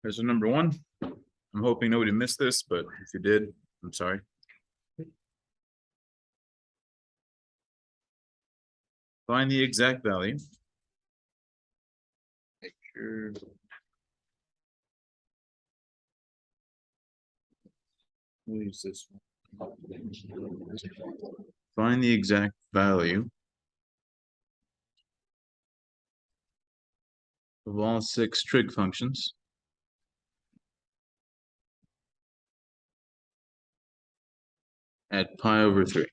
There's a number one. I'm hoping nobody missed this, but if you did, I'm sorry. Find the exact value. Make sure. We'll use this one. Find the exact value of all 6 trig functions at pi over 3.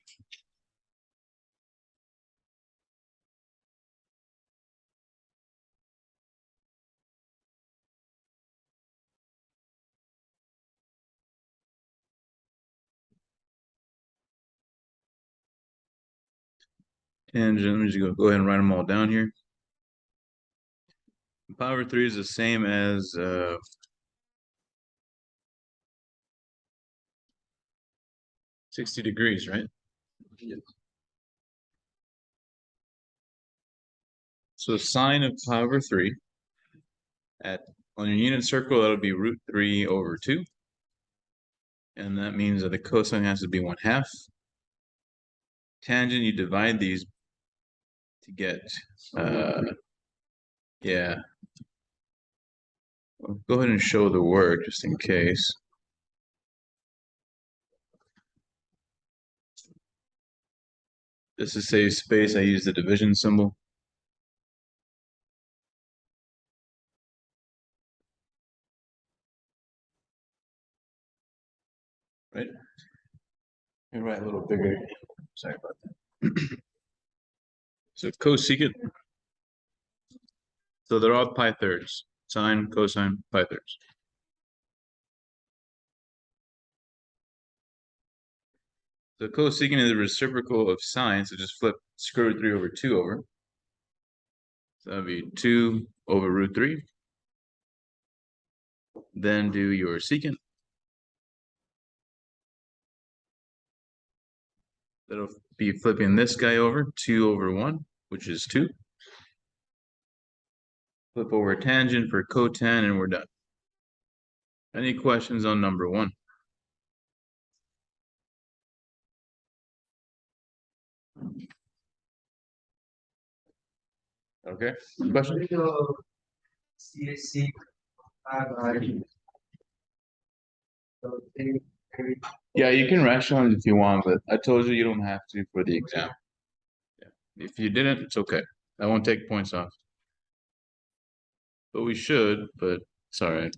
Tangent, let me just go ahead and write them all down here. Pi over 3 is the same as 60 degrees, right? Yes. So sine of pi over 3 on your unit circle, that'll be root 3 over 2. And that means that the cosine has to be 1/2. Tangent, you divide these to get, yeah. I'll go ahead and show the work just in case. Just to save space, I use the division symbol. Right? Let me write a little bigger. Sorry about that. So cosecant. So they're all pi thirds. Sine, cosine, pi thirds. So cosecant is the reciprocal of sine, so just flip square root 3 over 2 over. So that'd be 2 over root 3. Then do your secant. That'll be flipping this guy over, 2 over 1, which is 2. Flip over tangent for cotan, and we're done. Any questions on number 1? Okay. Question? Yeah, you can rationalize if you want, but I told you you don't have to for the exam. Yeah. If you didn't, it's okay. I won't take points off. But we should, but it's all right.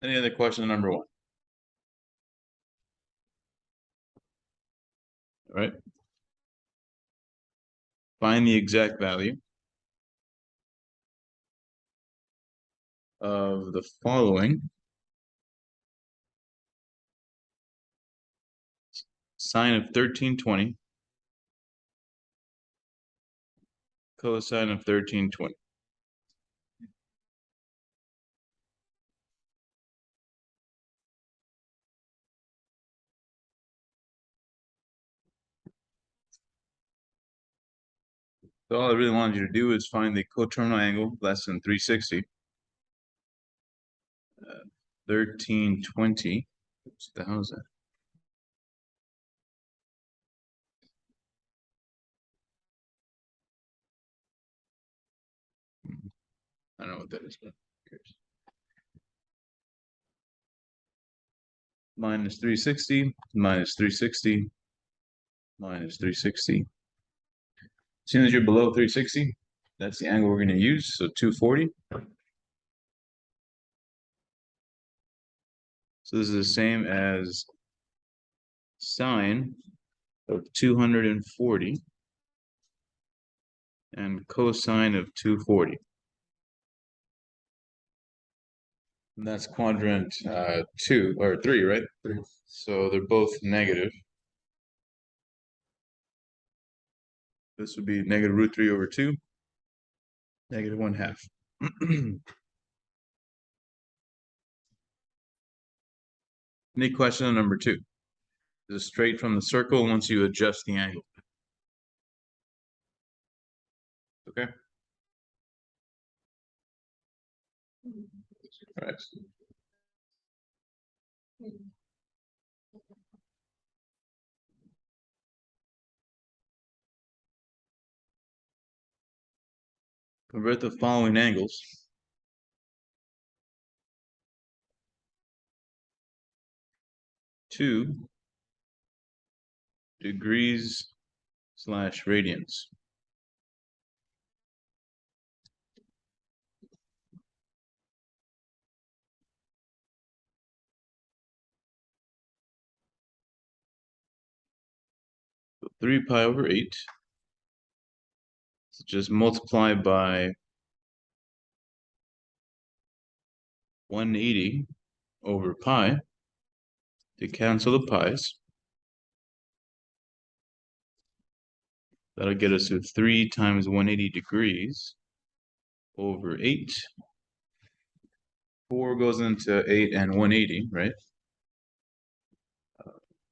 Any other question on number 1? All right. Find the exact value of the following. Sine of 1320. Cosine of 1320. So all I really wanted you to do is find the coterminal angle less than 360. 1320. Oops, the hell's that? I don't know what that is, but who cares? Minus 360, minus 360, minus 360. As soon as you're below 360, that's the angle we're going to use, so 240. So this is the same as sine of 240 and cosine of 240. And that's quadrant 2 or 3, right? 3. So they're both negative. This would be negative root 3 over 2, negative 1/2. Any question on number 2? This is straight from the circle once you adjust the angle. Okay. All right. Convert the following angles to degrees / radians. So 3 pi over 8. So just multiply by 180 over pi to cancel the pi's. That'll get us to 3 times 180 degrees over 8. 4 goes into 8 and 180, right?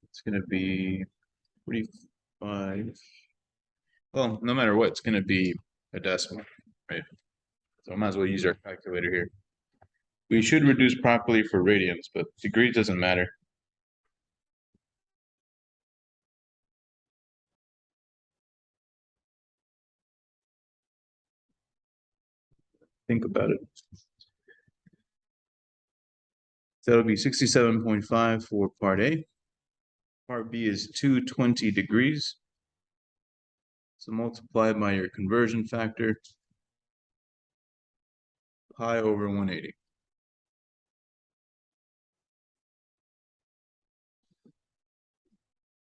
It's going to be 45. Well, no matter what, it's going to be a decimal, right? So I might as well use our calculator here. We should reduce properly for radians, but degrees doesn't matter. Think about it. So that'll be 67.5 for part A. Part B is 220 degrees. So multiply by your conversion factor, pi over 180.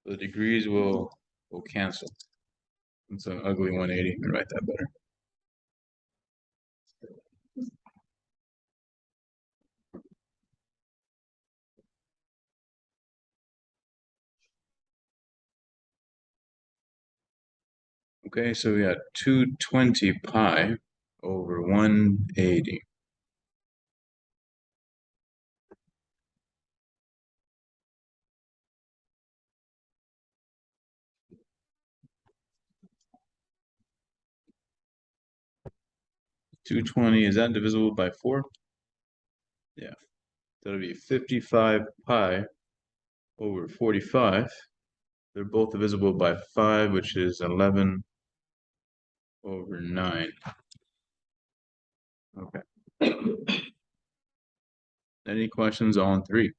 The degrees will cancel. It's an ugly 180. Let me write that better. Okay, so we got 220 pi over 180. $220, is that divisible by 4? Yeah. That'll be 55 pi over 45. They're both divisible by 5, which is 11 over 9. Okay. Any questions on 3?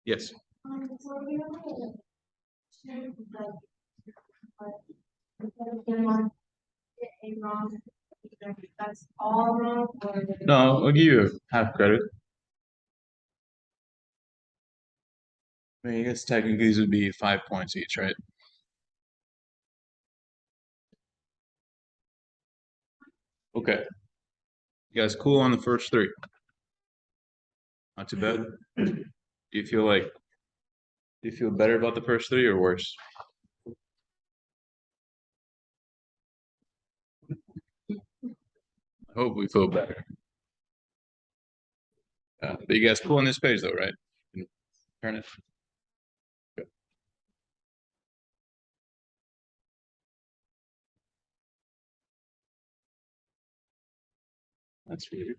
Yes. That's all wrong. No, I'll give you half credit. I mean, I guess technically these would be 5 points each, right? Okay. You guys cool on the first 3? Not too bad? Do you feel better about the first 3 or worse? I hope we feel better. But you guys cool on this page though, right? Turn it. Okay. That's weird.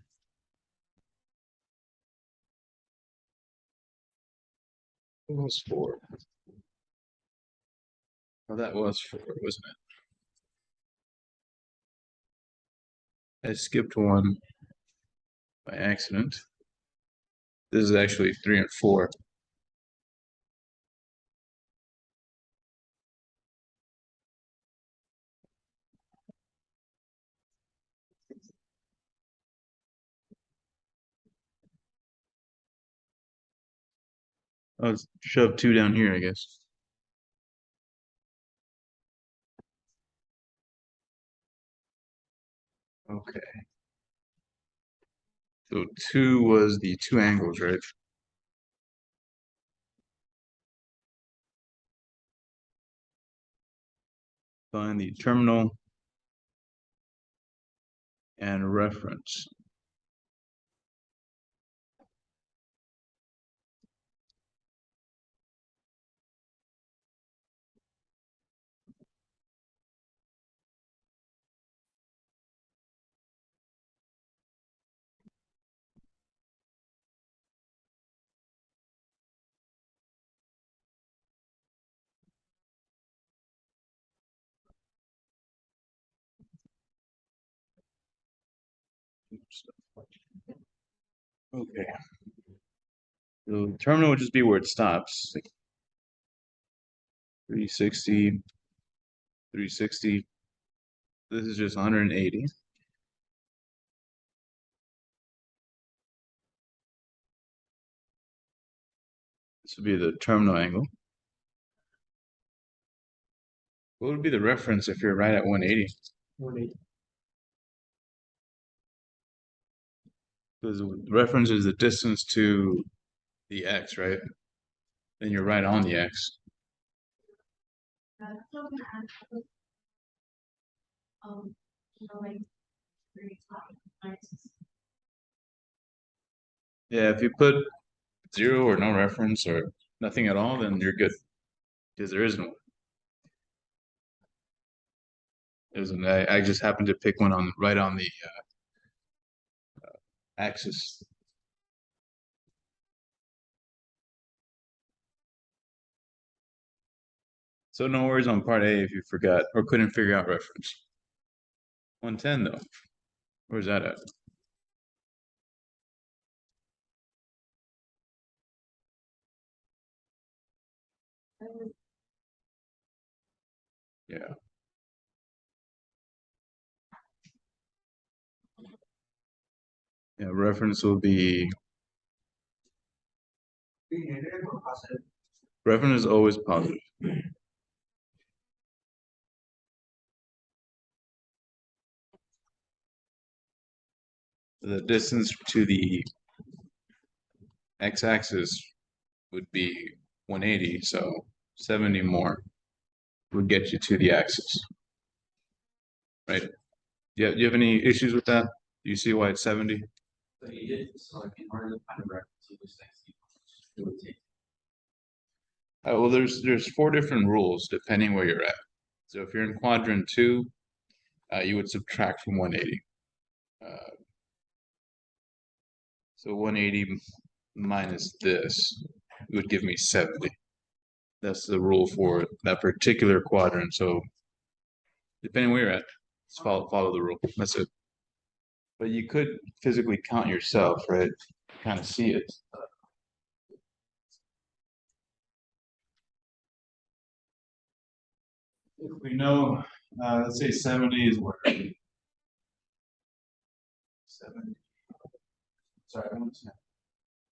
It was 4. Oh, that was 4, wasn't it? I skipped one by accident. This is actually 3 and 4. I'll shove 2 down here, I guess. Okay. So 2 was the 2 angles, right? Find the terminal and reference. Okay. The terminal would just be where it stops. Like 360, 360. This is just 180. This would be the terminal angle. What would be the reference if you're right at 180? 180. Because the reference is the distance to the x, right? Then you're right on the x. Yeah, if you put 0 or no reference or nothing at all, then you're good. Because there isn't one. I just happened to pick one on right on the axis. So no worries on part A if you forgot or couldn't figure out reference. 110 though. Where's that at? Yeah. Yeah, reference will be reference is always positive. The distance to the x-axis would be 180, so 70 more would get you to the axis. Right? Yeah, do you have any issues with that? Do you see why it's 70? Well, there's 4 different rules depending where you're at. So if you're in quadrant 2, you would subtract from 180. So 180 minus this would give me 70. That's the rule for that particular quadrant. So depending where you're at, just follow the rule. That's it. But you could physically count yourself, right? Kind of see it. If we know, let's say 70 is where 70. Sorry,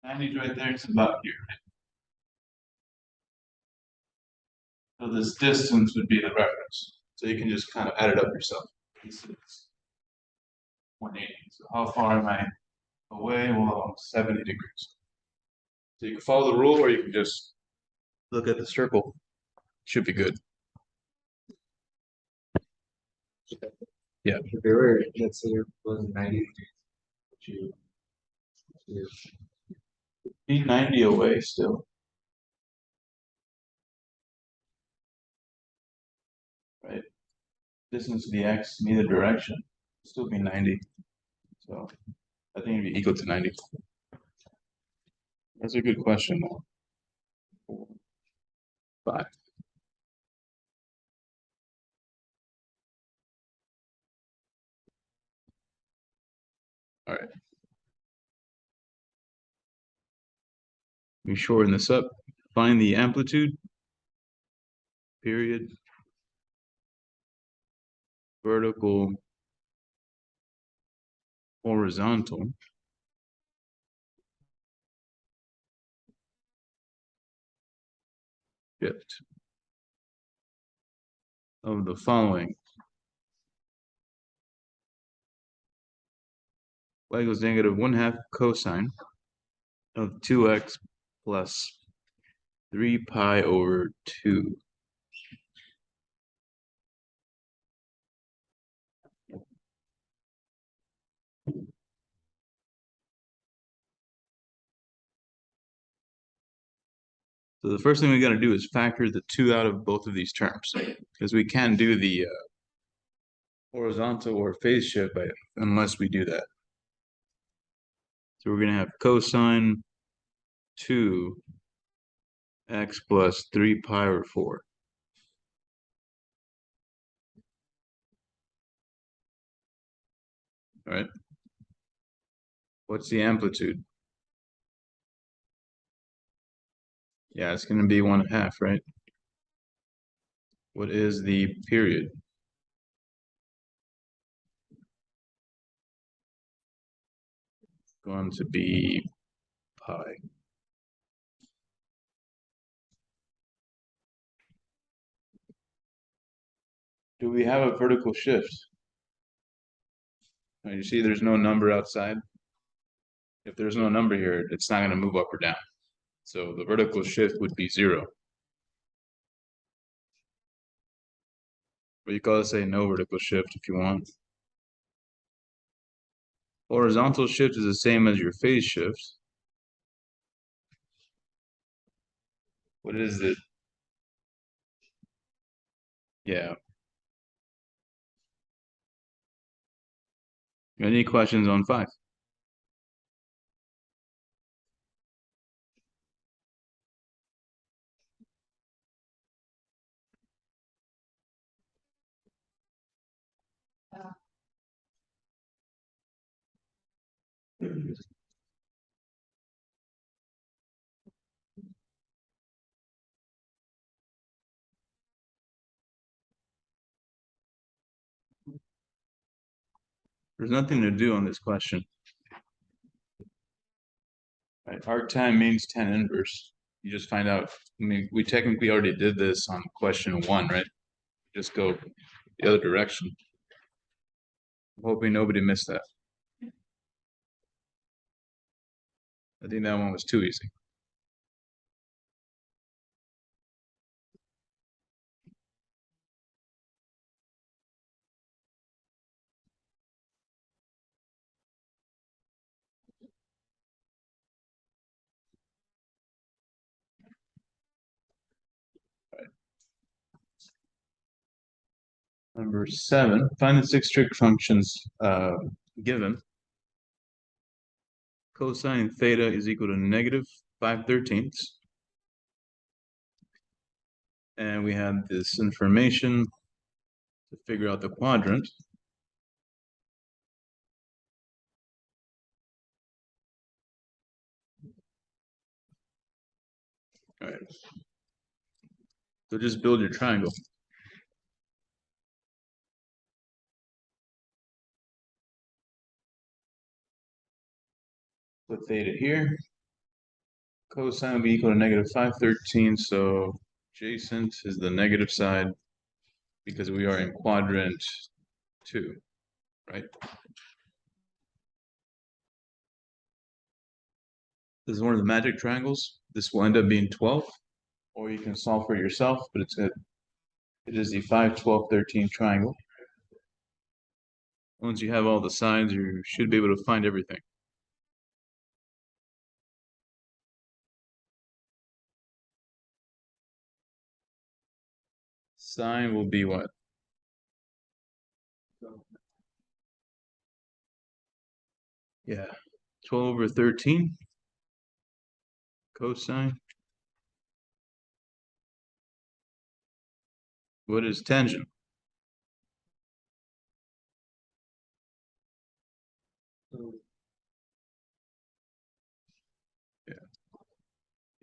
90 is right there. It's about here. So this distance would be the reference. So you can just kind of add it up yourself. This is 180. So how far am I away? Well, 70 degrees. So you can follow the rule or you can just look at the circle. Should be good. Yeah. If they were, let's say, it was 90 degrees, Be 90 away still. Right? Distance to the x in either direction still be 90. So I think it'd be equal to 90. That's a good question though. 4, 5. All right. Let me shorten this up. Find the amplitude, period, vertical, horizontal, shift of the following. Y equals negative 1/2 cosine of 2x plus 3 pi over 2. So the first thing we got to do is factor the 2 out of both of these terms because we can't do the horizontal or phase shift unless we do that. So we're going to have cosine 2x plus 3 pi over 4. All right. What's the amplitude? Yeah, it's going to be 1/2, right? What is the period? Going to be pi. Do we have a vertical shift? You see there's no number outside. If there's no number here, it's not going to move up or down. So the vertical shift would be 0. But you could say no vertical shift if you want. Horizontal shift is the same as your phase shift. What is it? Yeah. Any questions on 5? There's nothing to do on this question. Right? Arc time means tan inverse. You just find out. I mean, we technically already did this on question 1, right? Just go the other direction. I'm hoping nobody missed that. I think that one was too easy. Number 7, find the 6 trig functions given. Cosine theta is equal to negative 5/13. And we have this information to figure out the quadrant. All right. So just build your triangle. Put theta here. Cosine will be equal to negative 5/13. So adjacent is the negative side because we are in quadrant 2, right? This is one of the magic triangles. This will end up being 12, or you can solve for yourself, but it is the 5, 12, 13 triangle. Once you have all the sides, you should be able to find everything. Sine will be what? Yeah, 12/13. Cosine. What is tangent? Yeah,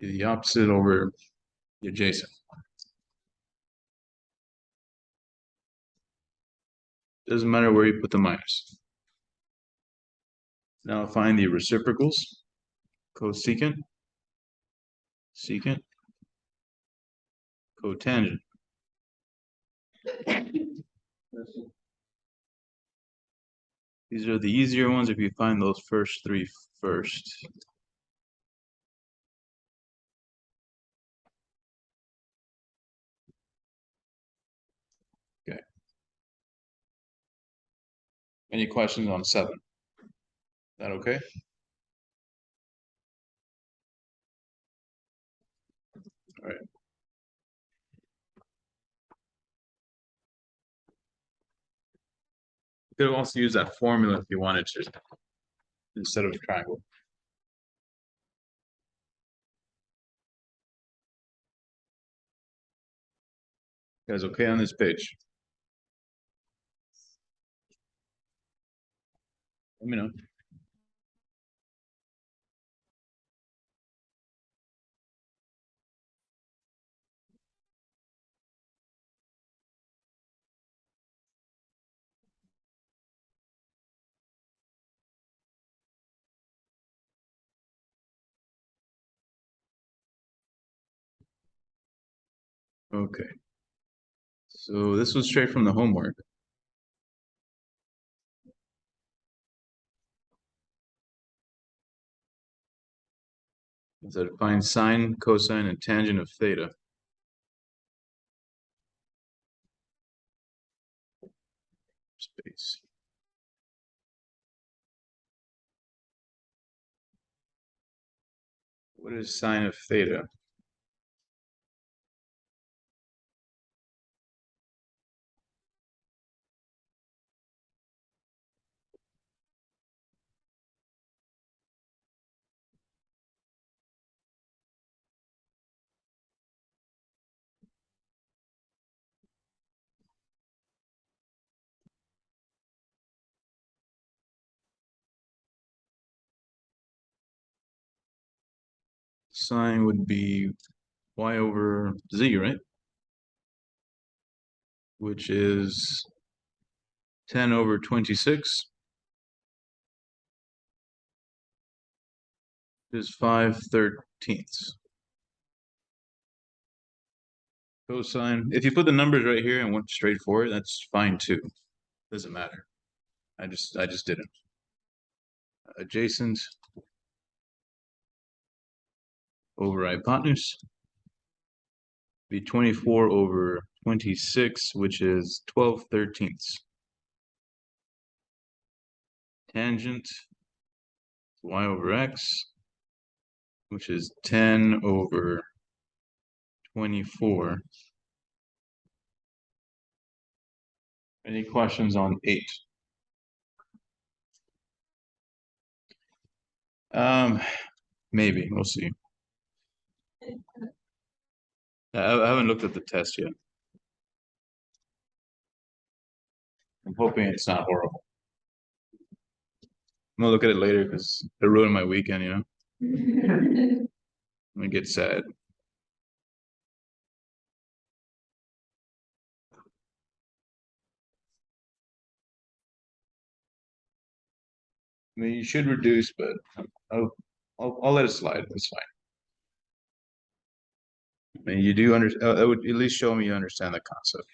the opposite over the adjacent. Doesn't matter where you put the minus. Now find the reciprocals. Cosecant, secant, cotangent. These are the easier ones if you find those first 3 first. Okay. Any questions on 7? Is that okay? All right. You could also use that formula if you wanted to, instead of a triangle. You guys okay on this page? Let me know. Okay. So this was straight from the homework. It said find sine, cosine, and tangent of theta. Space. What is sine of theta? Sine would be y over z, right? Which is 10 over 26, is 5/13. Cosine, if you put the numbers right here and went straight forward, that's fine too. Doesn't matter. I just didn't. Adjacent over hypotenuse be 24 over 26, which is 12/13. Tangent y over x, which is 10 over 24. Any questions on 8? Maybe, we'll see. I haven't looked at the test yet. I'm hoping it's not horrible. I'm gonna look at it later because it ruined my weekend, I'm gonna get sad. I mean, you should reduce, but I'll let it slide. It's fine. I mean, you do understand. That would at least show me you understand the concept.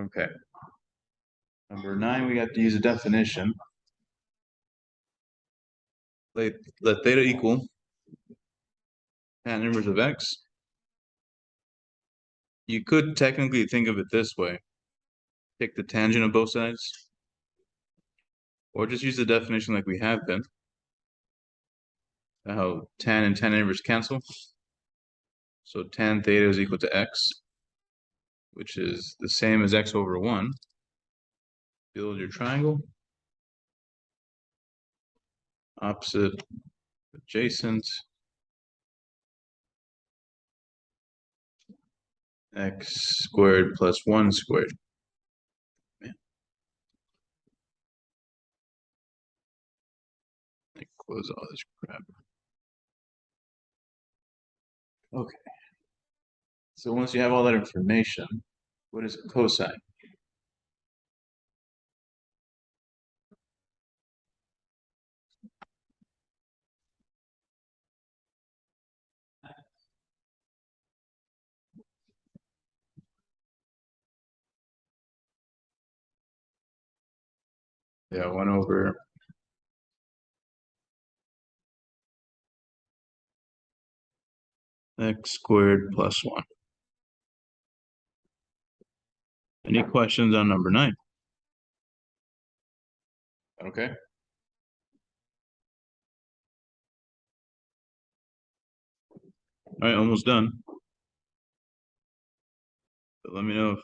Okay. Number 9, we got to use a definition. Let theta equal tan inverse of x. You could technically think of it this way. Take the tangent of both sides. Or just use the definition like we have been. How tan and tan inverse cancel. So tan theta is equal to x, which is the same as x over 1. Build your triangle. Opposite, adjacent. X squared plus 1 squared. Man. Close all this crap. Okay. So once you have all that information, what is cosine? Yeah, 1 over x squared plus 1. Any questions on number 9? Okay. All right, almost done. But let me know if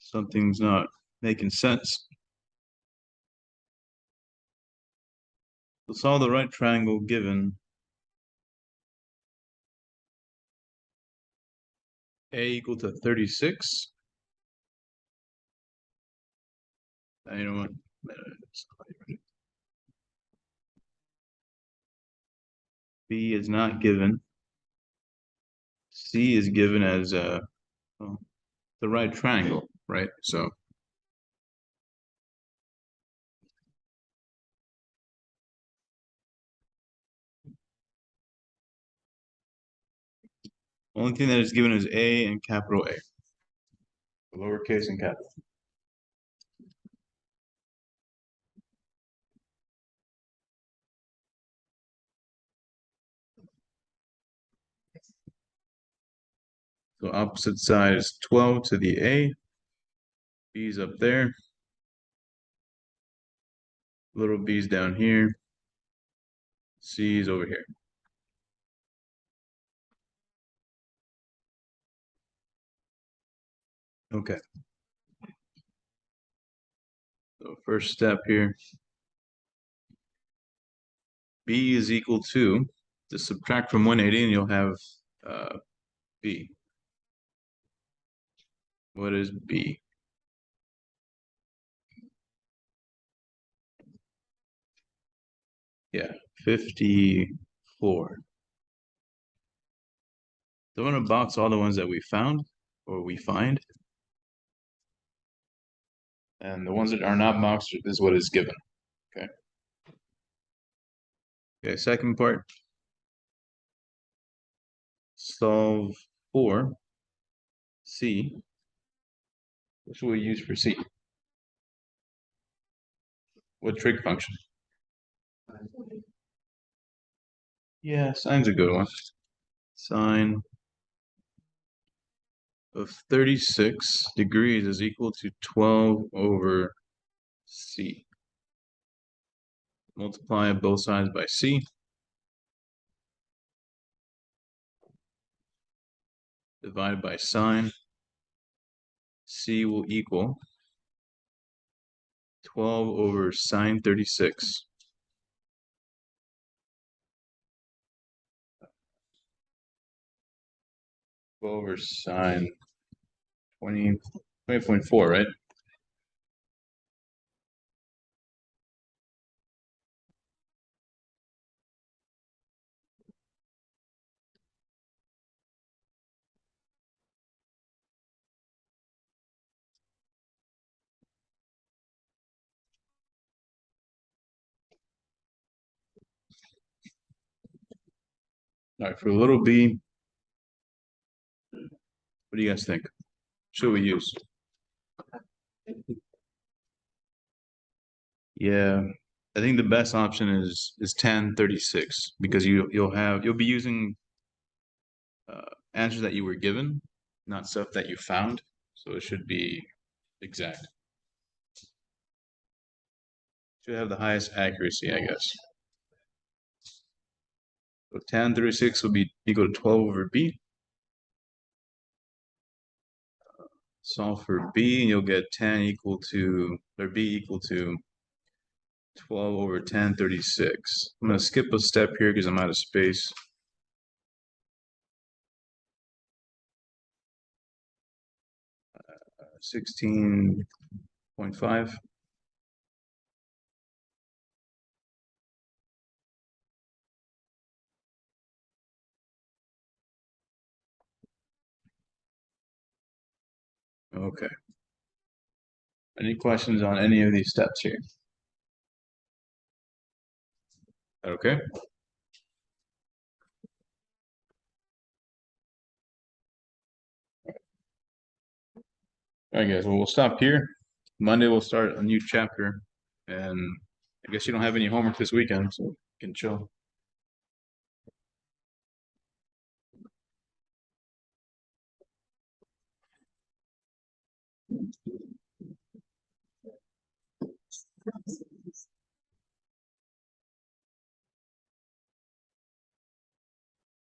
something's not making sense. Let's solve the right triangle given a equal to 36. You know what? B is not given. C is given as well, the right triangle, right? So Only thing that is given is A and capital A. Lowercase and capital. So opposite side is 12 to the A. B's up there. Little b's down here. C's over here. Okay. So first step here. B is equal to, just subtract from 180 and you'll have B. What is B? Yeah, 54. So I'm going to box all the ones that we found or we find. And the ones that are not boxed is what is given. Okay. Okay, second part. Solve for C. What should we use for C? What trig function? Yeah, sine's a good one. Sine of 36 degrees is equal to 12 over C. Multiply both sides by C. Divided by sine. C will equal 12 over sine 36. 12 over sine 20.4, right? All right, for a little b, what do you guys think? Should we use? Yeah, I think the best option is tan 36 because you'll be using answers that you were given, not stuff that you found. So it should be exact. Should have the highest accuracy, I guess. So tan 36 will be equal to 12 over b. Solve for b, and you'll get tan equal to, or b equal to 12 over tan 36. I'm going to skip a step here because I'm out of space. Uh, 16.5. Okay. Any questions on any of these steps here? Okay. All right, guys. Well, we'll stop here. Monday we'll start a new chapter, and I guess you don't have any homework this weekend, so you can chill.